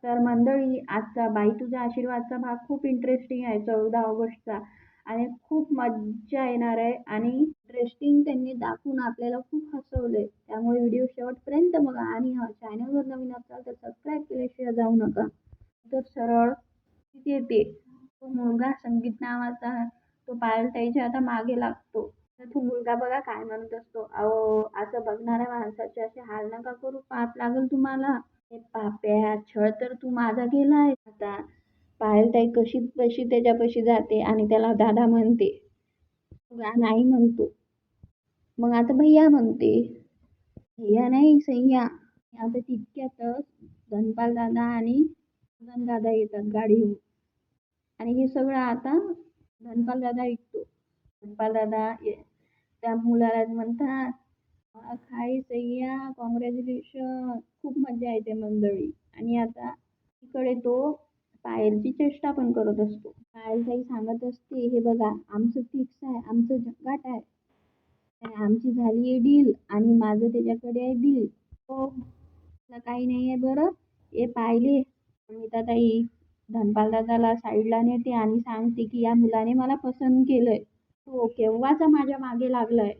तर मंडळी, आजचा बाई तुझा आशीर्वादचा भाग खूप इंटरेस्टिंग आहे, 14 ऑगस्टचा. आणि खूप मज्जा येणार आहे आणि इंटरेस्टिंग त्यांनी दाखवून आपल्याला खूप हसवलंय. त्यामुळे व्हिडिओ शेवटपर्यंत बघा आणि चॅनलवर नवीन असाल तर सबस्क्राईब केल्याशिवाय जाऊ नका. तर सरळ तिथे येते तो मुलगा संगीत नावाचा, तो पायल ताईच्या आता मागे लागतो. तर तो मुलगा बघा काय म्हणत असतो, अहो असं बघणाऱ्या माणसाचे असे हाल नका करू, पाप लागल तुम्हाला. हे पाप्या, छळ तर तू माझा केलाय. आता पायलताई कशी कशी त्याच्यापाशी जाते आणि त्याला दादा म्हणते. नाही म्हणतो. मग आता भैया म्हणते. भैया नाही सैया. आता तितक्यातच धनपाल दादा आणि दादा येतात गाडीहून. आणि हे सगळं आता धनपाल दादा ऐकतो. धनपाल दादा त्या मुलाला म्हणतात, हाय सैया, कॉंग्रॅच्युलेशन. खूप मजा येते मंडळी. आणि आता इकडे तो पायलची चेष्टा पण करत असतो. पायल काही सांगत असते, हे बघा आमचं फिक्स आहे, आमचं गाठ आहे, आमची झाली आहे डील आणि माझं त्याच्याकडे आहे डील. हो, काही नाही आहे बरं. हे पाहिले अमिता ताई धनपाल दादाला साईडला नेते आणि सांगते की या मुलाने मला पसंत केलंय. तो केव्हाचा माझ्या मागे लागलाय.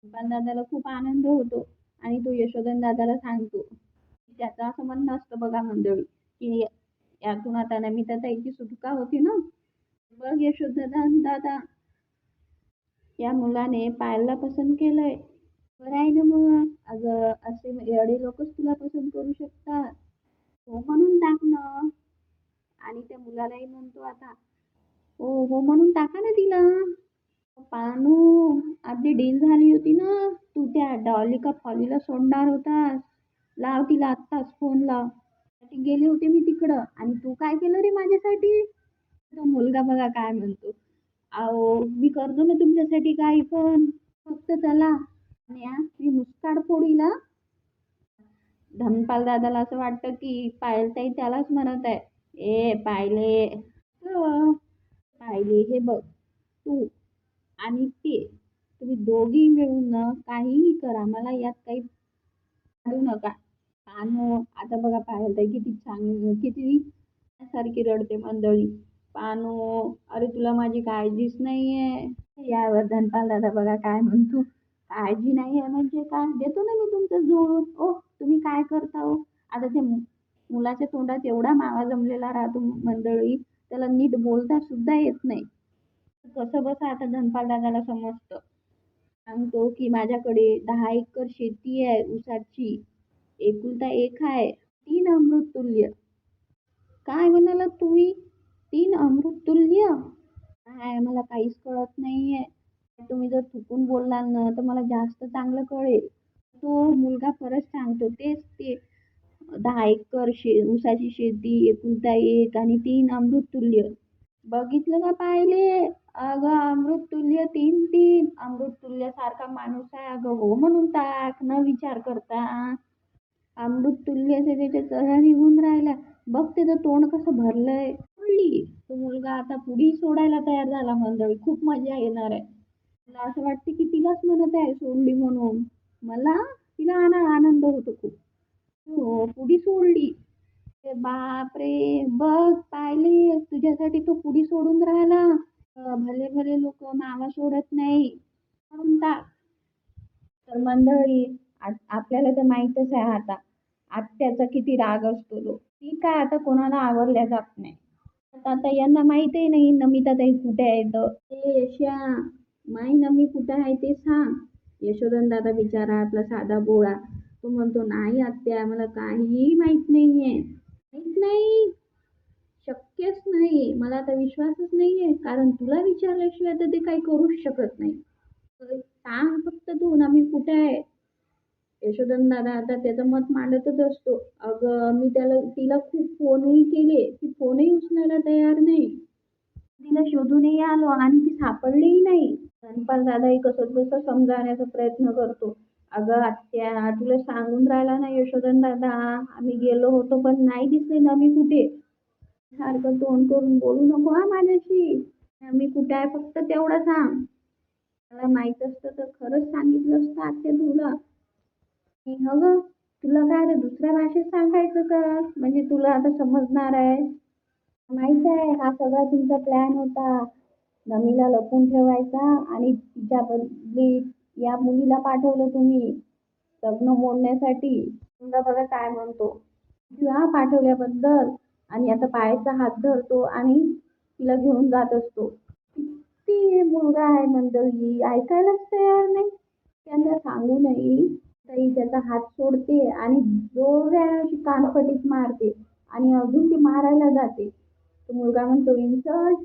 धनपाल दादाला खूप आनंद होतो आणि तो यशोधन दादाला सांगतो. त्याचं असं म्हणणं असतं बघा मंडळी, की यातून आता नमिता ताईची सुटका होती ना. बघ यशोधन दादा, या मुलाने पायलला पसंत केलंय. बरं आहे ना मग. अगं असे एवढे लोकच तुला पसंत करू शकतात. हो म्हणून टाक ना. आणि त्या मुलालाही म्हणतो आता, हो हो म्हणून टाका ना तिला. पानू, आपली डील झाली होती ना, तू त्या डॉली का फॉलीला सोडणार होतास. लाव तिला आत्ताच फोन लाव. गेले होते मी तिकडं आणि तू काय केलं रे माझ्यासाठी. तो मुलगा बघा काय म्हणतो, अहो मी करतो ना तुमच्यासाठी काही पण, फक्त चला. आणि मी मुस्काड फोडीला. धनपाल दादाला असं वाटतं की पायलताई त्यालाच म्हणत आहे, ए पायले, पाहिले हे बघ, तू आणि ते तुम्ही दोघी मिळून ना काहीही करा, मला यात काही काढू नका. पानू, आता बघा पायलताई किती छान, किती सारखी रडते मंडळी. पानू, अरे तुला माझी काळजीच नाहीये. यावर धनपाल दादा बघा काय म्हणतो, काळजी नाही आहे म्हणजे काय, देतो ना मी तुमचं जुळून. ओ तुम्ही काय करता हो. आता ते मुलाच्या तोंडात एवढा मावा जमलेला राहतो मंडळी, त्याला नीट बोलता सुद्धा येत नाही. कसं बसं आता धनपाल दादाला समजतं. सांगतो की माझ्याकडे 10 एकर शेती आहे ऊसाची, एकुलता एक आहे, 3 अमृततुल्य. काय म्हणाला तुम्ही, 3 अमृततुल्य. काय मला काहीच कळत नाहीये. तुम्ही जर चुकून बोललाल ना तर मला जास्त चांगलं कळेल. तो मुलगा परत सांगतो तेच ते, 10 एकर ऊसाची शेती, एकुलता एक आणि 3 अमृततुल्य. बघितलं का पाहिले. अगं अमृततुल्य 3 3, अमृततुल्य सारखा माणूस आहे अगं, हो म्हणून टाक न विचार करता. अमृततुल्य त्याच्या चरा निघून राहिला. बघ त्याचं तोंड कसं भरलंय. सोडली तो मुलगा आता पुढी सोडायला तयार झाला मंडळी. खूप मजा येणार आहे. मला असं वाटते की तिलाच म्हणत आहे सोडली म्हणून. मला तिला आनंद होतो खूप. हो पुढी सोडली. बाप रे, बघ पाहिले तुझ्यासाठी तो पुढी सोडून राहिला. भले भले लोक मावा सोडत नाही म्हणून टाक. तर मंडळी, आपल्याला तर माहीतच आहे आता आत्याचा किती राग असतो तो. ती काय आता कोणाला आवरल्या जात नाही. आता यांना माहितही नाही नमिता ताई कुठे आहे तर. ते यशा, माई नमी कुठे आहे ते सांग. यशोधन दादा बिचारा आपला साधा बोळा, तो म्हणतो नाही आत्या मला काहीही माहित नाहीये. माहित नाही, शक्यच नाही, मला आता विश्वासच नाहीये, कारण तुला विचारल्याशिवाय तर ते काही करूच शकत नाही. सांग फक्त तू ना मी कुठे आहे. यशोधन दादा आता त्याचं मत मांडतच असतो. अगं मी तिला खूप फोनही केले, ती फोनही उचलायला तयार नाही. तिला शोधूनही आलो आणि ती सापडलीही नाही. धनपाल दादाही कसं तसं समजावण्याचा प्रयत्न करतो. अगं आत्या, तुला सांगून राहिला ना यशोधन दादा, आम्ही गेलो होतो पण नाही दिसले ना मी कुठे. सारखं तोंड करून बोलू नको हा माझ्याशी. मी कुठे आहे फक्त तेवढं सांग. मला माहित असतं तर खरंच सांगितलं असतं आत्या तुला. हो ग, तुला काय आता दुसऱ्या भाषेत सांगायचं का? म्हणजे तुला आता समजणार आहे. माहित आहे हा सगळा तुमचा प्लॅन होता. नमीला लपवून ठेवायचा आणि तिच्या बदलीत या मुलीला पाठवलं तुम्ही लग्न मोडण्यासाठी. समजा बघा काय म्हणतो किंवा पाठवल्याबद्दल. आणि आता पायाचा हात धरतो आणि तिला घेऊन जात असतो. किती मुलगा आहे मंडळी, ऐकायलाच तयार नाही. त्यांना सांगूनही तरी त्याचा हात सोडते आणि जोराने अशी कानफटीत मारते आणि अजून ती मारायला जाते. तो मुलगा म्हणतो इन्सल्ट.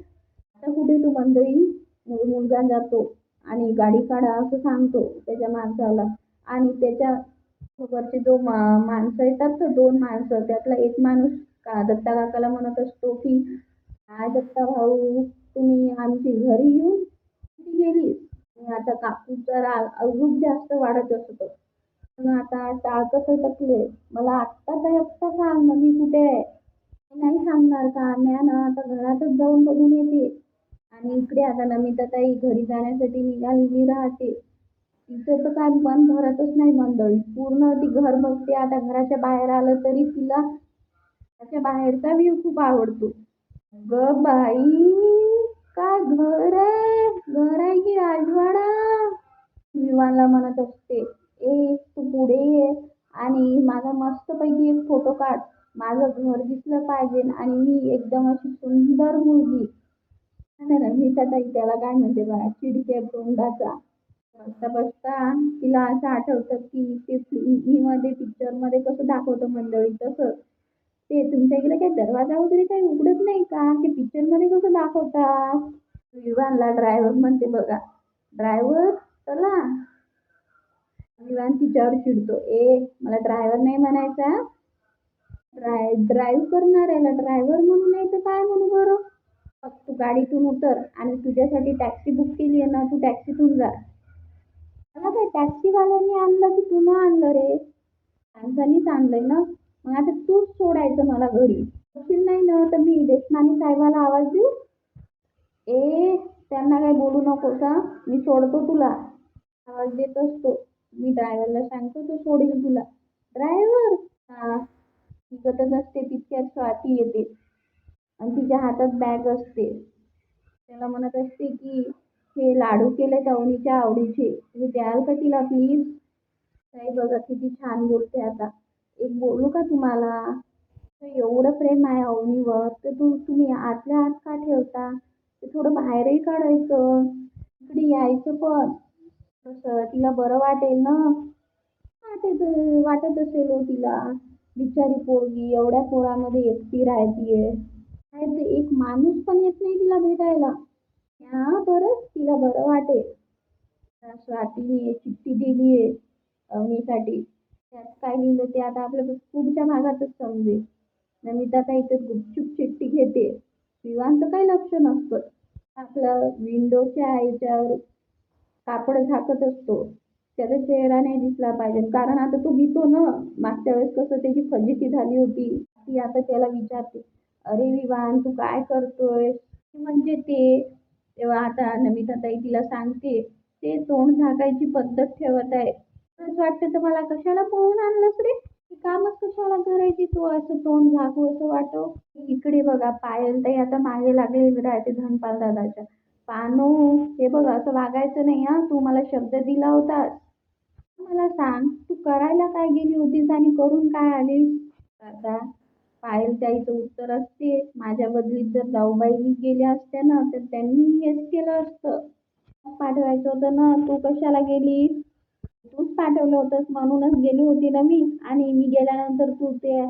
आता कुठे तू मंडळी. मुलगा जातो आणि गाडी काढा असं सांगतो त्याच्या माणसाला. आणि त्याच्या वरचे जो माणसं येतात तर दोन माणसं त्यातला एक माणूस दत्ता काकाला म्हणत असतो की काय दत्ता भाऊ तुम्ही आमची घरी येऊन कुठे गेली. आणि आता काकूचा राग अजून जास्त वाढत असतो. पण आता टाळ कसं टकले. मला आत्ता सांग ना मी कुठे आहे. नाही सांगणार का म्या ना आता घरातच जाऊन बघून येते. आणि इकडे आता नमिता ताई घरी जाण्यासाठी निघालेली राहते. तिचं तर काय मन भरतच नाही मंडळी. पूर्ण ती घर बघते. आता घराच्या बाहेर आलं तरी तिला त्याच्या बाहेरचा व्ह्यू खूप आवडतो. ग बाई काय घर आहे की राजवाडा. विवानला म्हणत असते ए तू पुढे ये आणि माझा मस्तपैकी एक फोटो काढ. माझं घर दिसलं पाहिजे आणि मी एकदम अशी सुंदर मुलगी. मी ताई त्याला काय म्हणते बघा चिडके तोंडाचा. बसता बसता तिला असं आठवतं की ते फिल्मीमध्ये पिक्चरमध्ये कसं दाखवतं मंडळी तसं. ते तुमच्या इकडे काही दरवाजा वगैरे काही उघडत नाही का ते पिक्चरमध्ये कसं दाखवतात. विवानला ड्रायव्हर म्हणते बघा. ड्रायव्हर चला. विवान तिच्यावर चिडतो ए मला ड्रायव्हर नाही म्हणायचा. ड्राईव्ह करणार याला ड्रायव्हर म्हणून नाही तर काय म्हणू बरं. फक्त तू गाडीतून उतर आणि तुझ्यासाठी टॅक्सी बुक केली आहे ना तू टॅक्सीतून जा. मला काय टॅक्सीवाल्याने आणलं की तू आणलं रे. माणसानीच आणलंय ना. मग आता तूच सोडायचं मला घरी. करशील नाही ना तर मी देशमाने साहेबाला आवाज देऊ. ए त्यांना काही बोलू नको का मी सोडतो तुला. आवाज देत असतो. मी ड्रायव्हरला सांगतो तो सोडेल तुला. ड्रायव्हर हा निघतच असते तितक्यात स्वाती येते आणि तिच्या हातात बॅग असते. त्याला म्हणत असते की हे लाडू केले अवनीच्या आवडीचे हे द्याल का तिला प्लीज. ताई बघा किती छान बोलते आता. एक बोलू का तुम्हाला. एवढं प्रेम आहे अवनीवर तर तुम्ही आतल्या आत का ठेवता. ते थोडं बाहेरही काढायचं. इकडे यायचं पण तसं तिला बरं वाटेल ना. वाटत असेल हो तिला. बिचारी पोरगी एवढ्या पोरामध्ये एकटी राहतीये. काय ते एक माणूस पण येत नाही तिला भेटायला. हा बरं तिला बरं वाटेल. त्या स्वातीने एक चिठ्ठी दिली आहे अवनीसाठी. त्यात काय लिहिलं ते आता आपल्या पुढच्या भागातच समजेल. नमिता काही तर गुपचूप चिठ्ठी घेते. विवांत काही लक्ष नसतं. आपलं विंडोच्या याच्यावर कापड झाकत असतो. त्याचा चेहरा नाही दिसला पाहिजे कारण आता तो भीतो ना. मागच्या वेळेस कसं त्याची फजिती झाली होती. ती आता त्याला विचारते अरे विवान तू काय करतोय. म्हणजे ते तेव्हा आता नमिता ताई तिला सांगते ते तोंड झाकायची पद्धत ठेवत आहे. असं वाटतं तर मला कशाला पळून आणलंस रे. ती कामच कशाला करायची तू असं तोंड झाकू असं वाटव. इकडे बघा पायल ताई आता मागे लागलेली राहते धनपाल दादाच्या. पानू हे बघ असं वागायचं नाही हा. तू मला शब्द दिला होता. मला सांग तू करायला काय गेली होतीस आणि करून काय आलीस. आता पायल ताईचं उत्तर असते माझ्या बदलीत जर जाऊबाई गेल्या असत्या ना तर त्यांनी हेच केलं असतं. पाठवायचं होतं ना तू कशाला गेली. तूच पाठवलं होतंस म्हणूनच गेली होती ना मी. आणि मी गेल्यानंतर तू ते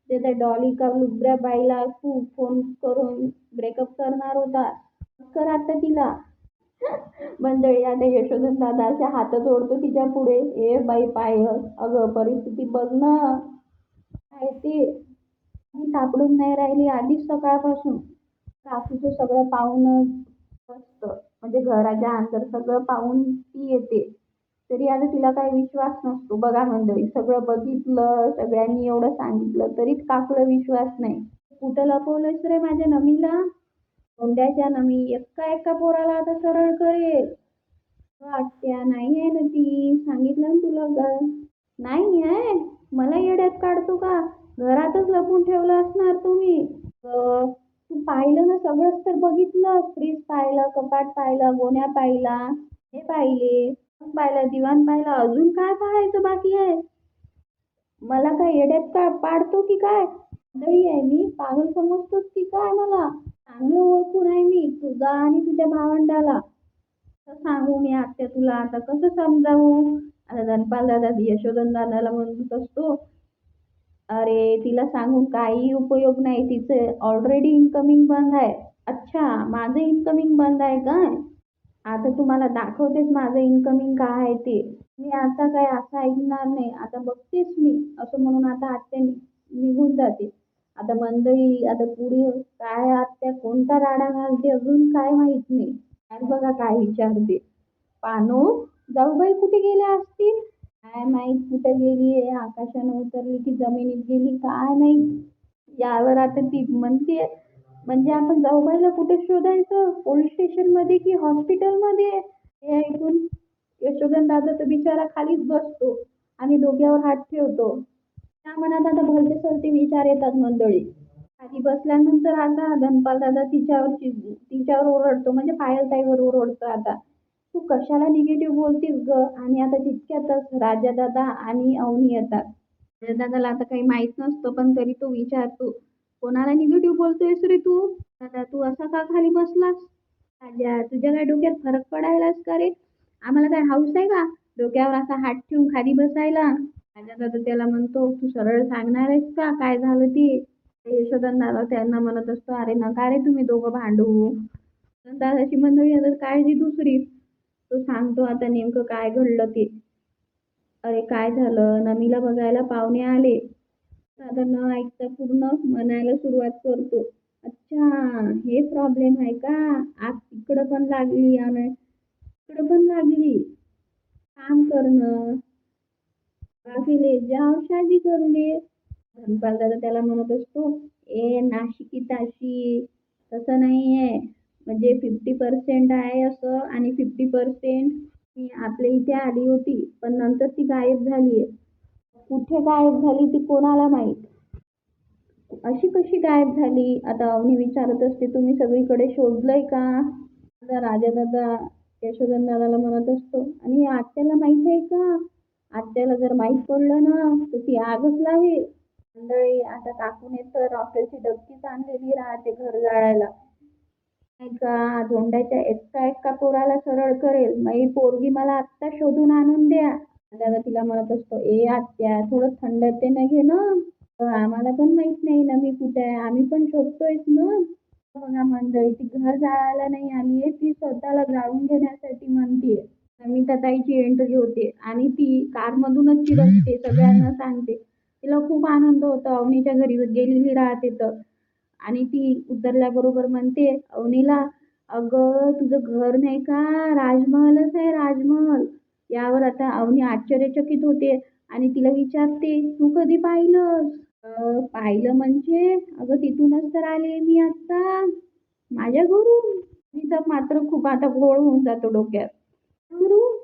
त्या डॉली का लुबऱ्या बाईला तू फोन करून ब्रेकअप करणार होता. कर आता तिला. मंडळी आता यशोधन दादा असे हात जोडतो तिच्या पुढे. ए बाई पायल अगं परिस्थिती बघ ना. काय ते मी सापडून नाही राहिली आधीच सकाळपासून. काकूचं सगळं पाहून असतं म्हणजे घराच्या अंदर सगळं पाहून ती येते. तरी आता तिला काही विश्वास नसतो. बघा मंडळी सगळं बघितलं सगळ्यांनी एवढं सांगितलं तरीच काकूला विश्वास नाही. कुठं लपवलंयस रे माझ्या नमीला. तोंड्याच्या नमी एका एका पोराला आता सरळ करेल. आत्या नाही आहे ना ती सांगितलं ना तुला ग. नाही आहे मला येड्यात काढतो का? घरातच लपून ठेवलं असणार तुम्ही. तू पाहिलं ना, सगळंच तर बघितलं. फ्रीज पाहिलं, कपाट पाहिलं, गोण्या पाहिला, हे पाहिले, पाहिलं, दिवाण पाहिलं, अजून काय पाहायचं बाकी आहे? मला काय येड्यात का पाडतो की काय? आंधळी आहे मी? पागल समजतोस की काय मला? चांगलं ओळखून आहे मी तुझा आणि तुझ्या भावंडाला. कसं सांगू मी आत्या तुला, आता कसं समजावू? आता धनपाल दादा यशोधन दादाला म्हणत असतो, अरे तिला सांगून काही उपयोग नाही, तिचं ऑलरेडी इन्कमिंग बंद आहे. अच्छा, माझं इन्कमिंग बंद आहे काय? आता तुम्हाला दाखवतेच माझं इन्कमिंग काय आहे ते. मी आता काय असं ऐकणार नाही, आता बघतेच मी, असं म्हणून आता आत्या निघून जाते. आता मंडळी, आता पुढे काय आत्या कोणता राडा घालते अजून काय माहित नाही. आणि बघा काय विचारते, पानू जाऊबाई कुठे गेल्या असतील? काय माहित कुठे गेली आहे, आकाशानं उतरली की जमिनीत गेली काय माहित. यावर आता ती म्हणते, म्हणजे आपण जाऊबाईला कुठे शोधायचं, पोलीस स्टेशन मध्ये की हॉस्पिटल मध्ये? हे ऐकून यशोधन दादा तर बिचारा खालीच बसतो आणि डोक्यावर हात ठेवतो. त्या मनात आता भलते सलते विचार येतात मंडळी. खाली बसल्यानंतर आता धनपाल दादा तिच्यावर ओरडतो, म्हणजे पायल ताईवर ओरडतो. आता तू कशाला निगेटिव्ह बोलतीस ग? आणि आता तितक्यातच राजादादा आणि अवनी येतात. राजादादाला आता काही माहित नसतं, पण तरी तो विचारतो, कोणाला निगेटिव्ह बोलतोयस रे तू? दादा तू असा का खाली बसलास? राजा तुझ्या काय डोक्यात फरक पडायलास का रे? आम्हाला काय हाऊस आहे का डोक्यावर असा हात ठेवून खाली बसायला? राजादादा त्याला म्हणतो, तू सरळ सांगणार आहेस का काय झालं ते? यशोधन दादा त्यांना म्हणत असतो, अरे नका रे तुम्ही दोघं भांडू. दादाची मंडळी आता काळजी दुसरी. तो सांगतो आता नेमकं काय घडलं ते. अरे काय झालं, नमीला बघायला पाहुणे आले. दादा न ऐकता पूर्ण म्हणायला सुरुवात करतो, अच्छा हे प्रॉब्लेम आहे का? आग तिकडं पण लागली आणि इकडं पण लागली. काम करणं बाकीले जाव शादी करून दे. धनपाल दादा त्याला म्हणत असतो, ए नाशिकी ताशी, तसं नाही आहे. म्हणजे 50% आहे असं आणि 50% मी आपल्या इथे आली होती, पण नंतर ती गायब झाली. कुठे गायब झाली ती कोणाला माहित? अशी कशी गायब झाली? आता अवनी विचारत असते, तुम्ही सगळीकडे शोधलंय का? आता राजा दादा यशोधन दादाला म्हणत असतो, आणि आत्याला माहित आहे का? आत्याला जर माहित पडलं ना तर ती आगच लावेल. मंडळी आता काकूने तर रॉकेलची डबकीच आणलेली राहते घर जाळायला. नाही का, धोंड्याच्या एका एका पोराला सरळ करेल. मग पोरगी मला आत्ता शोधून आणून द्या. दादा तिला म्हणत असतो, ए आत्या थोडं थंडतेनं घे ना. आम्हाला पण माहित नाही ना मी कुठे आहे, आम्ही पण शोधतोयच ना. बघा मंडळी, ती घर जाळायला नाही आलीये, ती स्वतःला जाळून घेण्यासाठी म्हणतीये. नमिता ताईची एंट्री होते आणि ती कारमधूनच चिरडते, सगळ्यांना सांगते. तिला खूप आनंद होतो, अवनीच्या घरी गेलेली राहते तर. आणि ती उतरल्याबरोबर म्हणते अवनीला, अगं तुझं घर नाही का, राजमहलच आहे राजमहल. यावर आता अवनी आश्चर्यचकित होते आणि तिला विचारते, तू कधी पाहिलं? पाहिलं म्हणजे, अगं तिथूनच तर आले मी आता, माझ्या घरून. तिचा मात्र खूप आता घोळ होऊन जातो डोक्यात. घरून?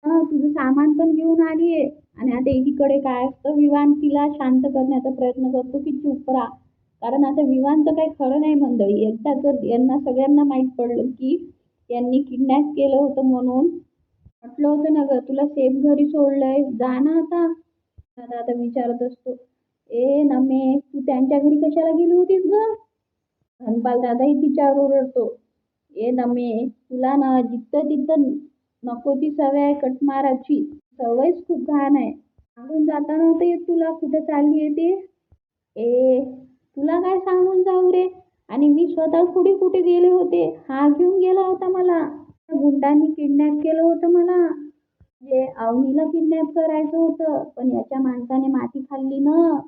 तुझं सामान पण घेऊन आलीये. आणि आता एकीकडे काय असतं, विवान तिला शांत करण्याचा प्रयत्न करतो की चुप राहा. कारण आता विवानचं काही खरं नाही मंडळी. एकदा जर यांना सगळ्यांना माहीत पडलं की यांनी किडनॅप केलं होतं, म्हणून म्हटलं होतं ना ग तुला सेफ घरी सोडलंय, जा ना आता. दादा आता विचारत असतो, ए नमे तू त्यांच्या घरी कशाला गेली होतीस ग? धनपाल दादाही तिच्यावर ओरडतो, ए नमे तुला ना जिथं तिथं नको ती सवय आहे कट मारायची, सवयच खूप घाण आहे. सांगून जाता नव्हतं येत तुला कुठे चालली आहे ते? ए तुला काय सांगून जाऊ रे? आणि मी स्वतः कुठे कुठे गेले होते, हा घेऊन गेला होता मला. गुंडांनी किडनॅप केलं होतं मला. म्हणजे अवनीला किडनॅप करायचं होतं, पण याच्या माणसाने माती खाल्ली ना,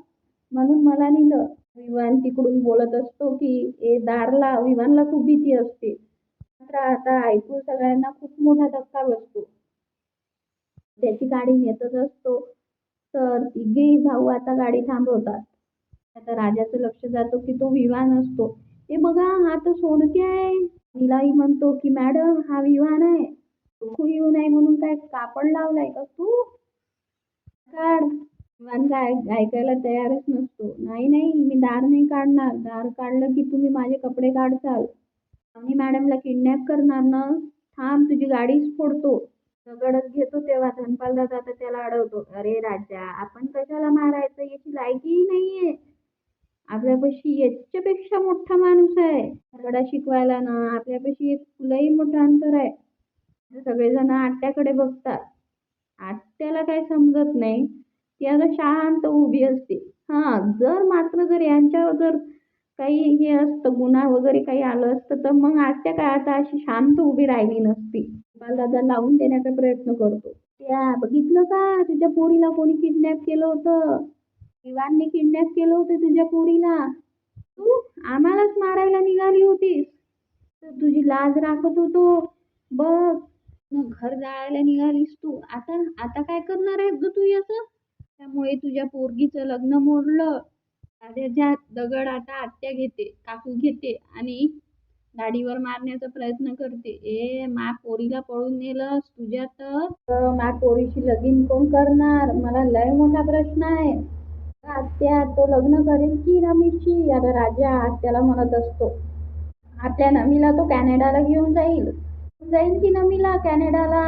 म्हणून मला नेलं. विवान तिकडून बोलत असतो की ए दार लाव. विवानला खूप भीती असते. मात्र आता ऐकून सगळ्यांना खूप मोठा धक्का बसतो. त्याची गाडी नेतच असतो तर तिघेही भाऊ आता गाडी थांबवतात. आता राजाचं लक्ष जातो की तो विवान असतो. हे बघा हा तर सोडके आहे. तिलाही म्हणतो की मॅडम हा विवान आहे, दुखू येऊ नये म्हणून काय कापड लावलाय का तू? काढ. विवान काय ऐकायला तयारच नसतो. "नाही, नाही, मी दार नाही काढणार. दार काढलं की तुम्ही माझे कपडे काढसाल. आम्ही मॅडमला किडनॅप करणार ना. थांब, तुझी गाडीच फोडतो." दगडच घेतो तेव्हा धनपाल दादा तर त्याला अडवतो. "अरे राजा, आपण कशाला मारायचं? याची लायकीही नाहीये. आपल्यापाशी याच्यापेक्षा मोठा माणूस आहे. धडा शिकवायला ना आपल्यापाशी एक फुलंही मोठं अंतर आहे." सगळेजण आत्याकडे बघतात. आत्याला काही समजत नाही. ती आता शांत उभी असते. जर यांच्यावर जर काही हे असतं, गुन्हा वगैरे काही आलं असतं, तर मग आत्या काय आता अशी शांत उभी राहिली नसती. गोपालदादा लावून देण्याचा प्रयत्न करतो. "त्या बघितलं का? तुझ्या पोरीला कोणी किडनॅप केलं होतं. विवानने किडनॅप केलं होतं तुझ्या पोरीला. तू आम्हालाच मारायला निघाली होतीस. तर तुझी लाज राखत होतो. बघ, मग घर जाळायला निघालीस तू. आता आता काय करणार आहेस गं तू याचं? त्यामुळे तुझ्या पोरगीचं लग्न मोडलं." राजाच्या दगड आता आत्या घेते, काकू घेते आणि गाडीवर मारण्याचा प्रयत्न करते. "मा पोरीला पळून नेलंस तुझ्या तर मा पोरीशी लगीन कोण करणार? मला लय मोठा प्रश्न आहे." आत्या, तो लग्न करेल की रमेशशी? आता राजा आत्याला म्हणत असतो. "आत्या, नमीला तो कॅनडाला घेऊन जाईल. जाईल की नमीला कॅनडाला."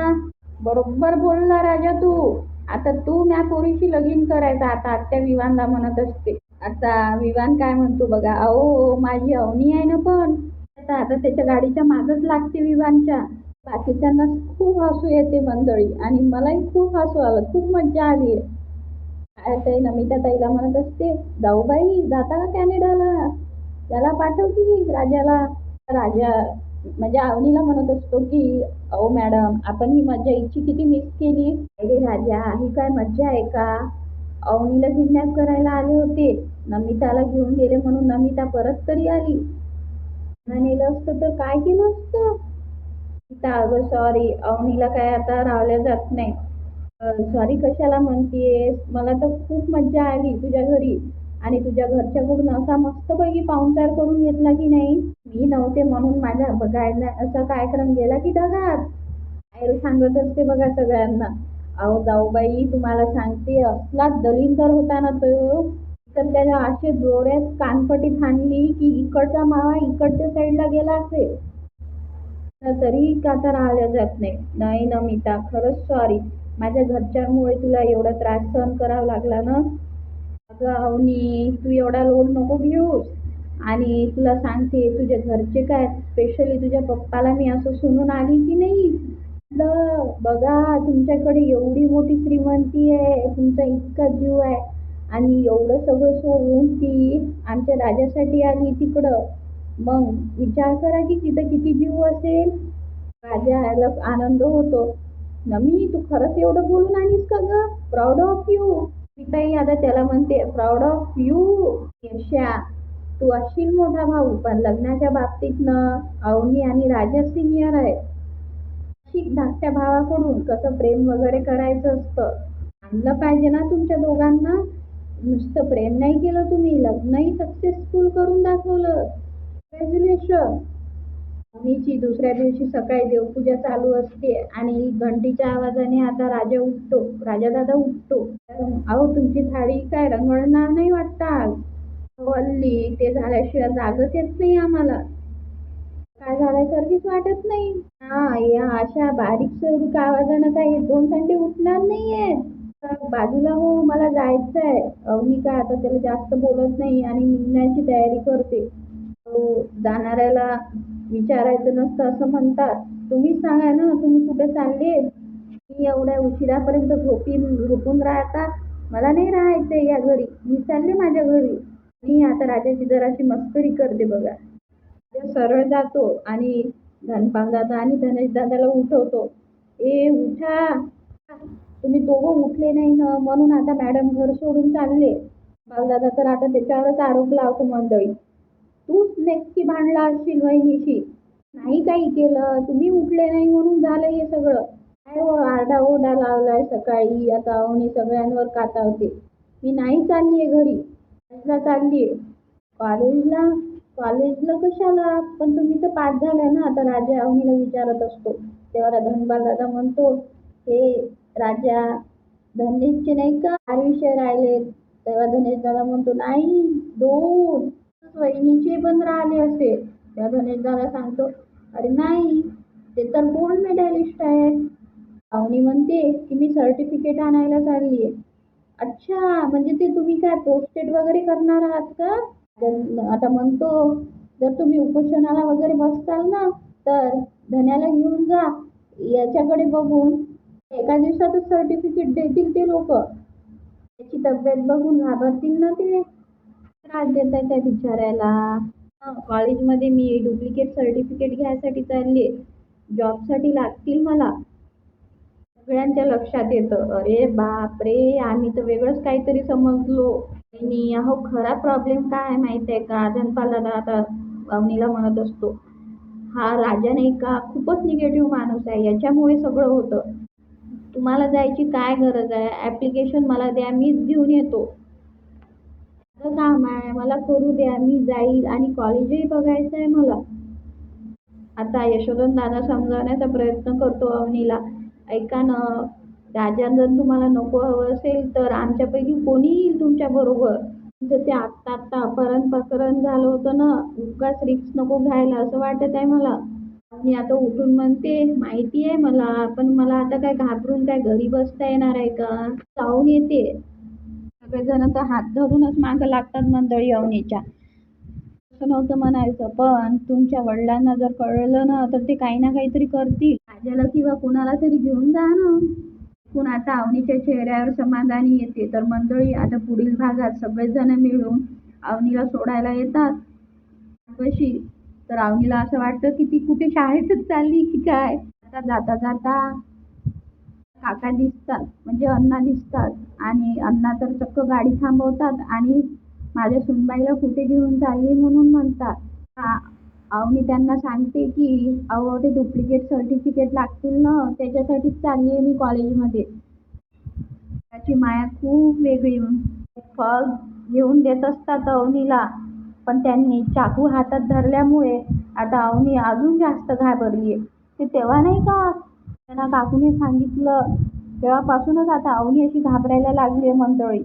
"बरोबर बोलला राजा तू. आता तू म्या पोरीशी लगीन करायचं." आता आत्या विवानला म्हणत असते. आता विवान काय म्हणतो बघा, "अहो, माझी अवनी आहे ना पण." आता त्याच्या गाडीच्या मागच लागते विवानच्या. बाकीच्यांना खूप हसू येते मंडळी आणि मलाही खूप हसू आलं. खूप मज्जा आली. ताई नमिता ताईला म्हणत असते, "जाऊ बाई, जाता का कॅनडाला? त्याला पाठव की राजाला." राजा म्हणजे अवनीला म्हणत असतो की, "अहो मॅडम, आपण ही मज्जा इथची किती मिस केली." "अरे राजा, ही काय मज्जा आहे का? अवनीला किडनॅप करायला आले होते. नमिताला घेऊन गेले म्हणून नमिता परत तरी आली. नेलं असतं तर काय केलं असतं?" "अगं सॉरी, अवनीला काय आता राहिल्या जात नाही." "सॉरी कशाला म्हणतीयेस? मला तर खूप मज्जा आली तुझ्या घरी आणि तुझ्या घरच्याकडून असा मस्तपैकी पाहुणचार करून घेतला की नाही. मी नव्हते म्हणून माझ्या बघायला असा कार्यक्रम गेला की ढगात." आई सांगत असते बघा सगळ्यांना. "अहो जाऊबाई, तुम्हाला सांगते, असला दलिंदर होता ना तो, तर त्याला असे जोरात कानपट्टी हाणली की इकडचा मावा इकडच्या साईडला गेला असेल. तरी आता राहिल्या जात नाही." "नाही नमिता, खरंच सॉरी. माझ्या घरच्यांमुळे तुला एवढा त्रास सहन करावा लागला ना." "अगं अवनी, तू एवढा लोड नको घेऊस. आणि तुला सांगते, तुझ्या घरचे काय, स्पेशली तुझ्या पप्पाला मी असं सुनून आली की नाही. म्हटलं, बघा तुमच्याकडे एवढी मोठी श्रीमंती आहे, तुमचा इतका जीव आहे आणि एवढं सगळं सोडून ती आमच्या राजासाठी आली तिकडं. मग विचार करा की तिथं किती जीव असेल." राजाला आनंद होतो. "नमी, तू खरंच एवढं बोलून आलीस का गं? Proud of you." सीताई आता त्याला म्हणते, "प्राऊड ऑफ यू यशा. तू असशील मोठा भाऊ, पण लग्नाच्या बाबतीत ना अवनी आणि राजा सिनियर आहे. शिक धाकट्या भावाकडून कसं प्रेम वगैरे करायचं असतं. आणलं पाहिजे ना तुमच्या दोघांना. नुसतं प्रेम नाही केलं तुम्ही, लग्नही सक्सेसफुल करून दाखवलं. कॉंग्रॅच्युलेशन." अवनीची दुसऱ्या दिवशी सकाळी देवपूजा चालू असते आणि घंटीच्या आवाजाने आता राजादादा उठतो. "अहो, तुमची थाळी काय रंगवणार नाही वाटतं आज." "हो हल्ली ते झाल्याशिवाय जागच येत नाही आम्हाला. काय झाल्यासारखीच वाटत नाही." या अशा बारीक सारीक आवाजानं काही 2 घंटे उठणार नाहीये." "तर बाजूला हो, मला जायचंय." अवनी काय आता त्याला जास्त बोलत नाही आणि निघण्याची तयारी करते. जाणाऱ्याला विचारायचं नसतं असं म्हणतात. "तुम्हीच सांगा ना, तुम्ही कुठे चालले? मी एवढ्या उशिरापर्यंत झोपून राहता? मला नाही राहायचंय या घरी. मी चालले माझ्या घरी." मी आता राजाची जराशी मस्करी करते बघा. राजा सरळ जातो आणि धनपाल दादा आणि धनेश दादाला उठवतो. उठा. तुम्ही दोघं उठले नाही ना म्हणून आता मॅडम घर सोडून चालले." धनपाल दादा तर आता त्याच्यावरच आरोप लावतो मंडळी. "तूच नेमकी भांडला असशील वहिनीशी. नाही काही केलं. तुम्ही उठले नाही म्हणून झालं हे सगळं. काय हो आरडाओरडा लावलाय सकाळी. आता अवनी सगळ्यांवर कातावते. मी नाही चाललीये घरी. कॉलेजला चाललीये." "कॉलेजला? कॉलेजला कशाला? पण तुम्ही तर पास झालाय ना." आता राजा अवनीला विचारत असतो. तेव्हा धनपाल दादा म्हणतो, "हे राजा, धनेशचे नाही का 4 विषय राहिले. तेव्हा धनेश दादा म्हणतो नाही 2. वहिनीचे पण राहिले असेल. तेव्हा धनेश दादा सांगतो अरे नाही ते तर गोल्ड मेडलिस्ट आहे. पाहुणी म्हणते की मी सर्टिफिकेट आणायला चालली आहे. अच्छा म्हणजे ते तुम्ही काय पोस्टेड वगैरे करणार आहात का? आता म्हणतो जर तुम्ही उपोषणाला वगैरे बसताल ना तर धन्याला घेऊन जा. याच्याकडे बघून एका दिवसातच सर्टिफिकेट देतील ते लोक. त्याची तब्येत बघून घाबरतील ना ते. त्रास देत आहे त्या बिचाऱ्याला. कॉलेजमध्ये मी डुप्लिकेट सर्टिफिकेट घ्यायसाठी चालली आहे. जॉबसाठी लागतील मला. सगळ्यांच्या लक्षात येतं अरे बाप रे आम्ही तर वेगळंच काहीतरी समजलो. आणि अहो खरा प्रॉब्लेम काय आहे माहिती आहे का? धनपाल दादा आता अवनीला म्हणत असतो हा राजा नाही का खूपच निगेटिव्ह माणूस आहे. याच्यामुळे सगळं होतं. तुम्हाला जायची काय गरज आहे? ॲप्लिकेशन मला द्या मीच घेऊन येतो. माझं काम आहे मला करू द्या मी जाईल आणि कॉलेजही बघायचं आहे मला. आता यशोधन दादा समजावण्याचा प्रयत्न करतो अवनीला. ऐका ना राजन जर तुम्हाला नको हवं असेल तर आमच्यापैकी कोणी येईल तुमच्या बरोबर. तुमचं ते आत्ता आत्ता अपहरण प्रकरण झालं होतं ना उगाच रिक्स नको घ्यायला असं वाटत आहे मला. आणि आता उठून म्हणते माहिती आहे मला पण मला आता काय घाबरून काय घरी बसता येणार आहे का? जाऊन येते. सगळेजण तर हात धरूनच मागं लागतात मंडळी अवनीच्या. असं नव्हतं म्हणायचं पण तुमच्या वडिलांना जर कळलं ना तर ते काही ना काहीतरी करतील. राजाला किंवा कुणाला तरी घेऊन जा ना. पण आता अवनीच्या चेहऱ्यावर समाधानी येते. तर मंडळी आता पुढील भागात सगळेजण मिळून अवनीला सोडायला येतात कशी. तर अवनीला असं वाटतं की ती कुठे शाळेतच चालली की काय. आता जाता जाता काका दिसतात म्हणजे अण्णा दिसतात आणि अण्णा तर चक्क गाडी थांबवतात आणि माझ्या सुनबाईला कुठे घेऊन चालली म्हणून म्हणतात. अवनी त्यांना सांगते की अहो ते डुप्लिकेट सर्टिफिकेट लागतील ना त्याच्यासाठीच चालली आहे मी कॉलेजमध्ये. त्याची माया खूप वेगळी. फळ घेऊन देत असतात अवनीला पण त्यांनी चाकू हातात धरल्यामुळे आता अवनी अजून जास्त घाबरली आहे. ते तेव्हा नाही का त्यांना काकूने सांगितलं तेव्हापासूनच आता अवनी अशी घाबरायला लागली आहे मंडळी.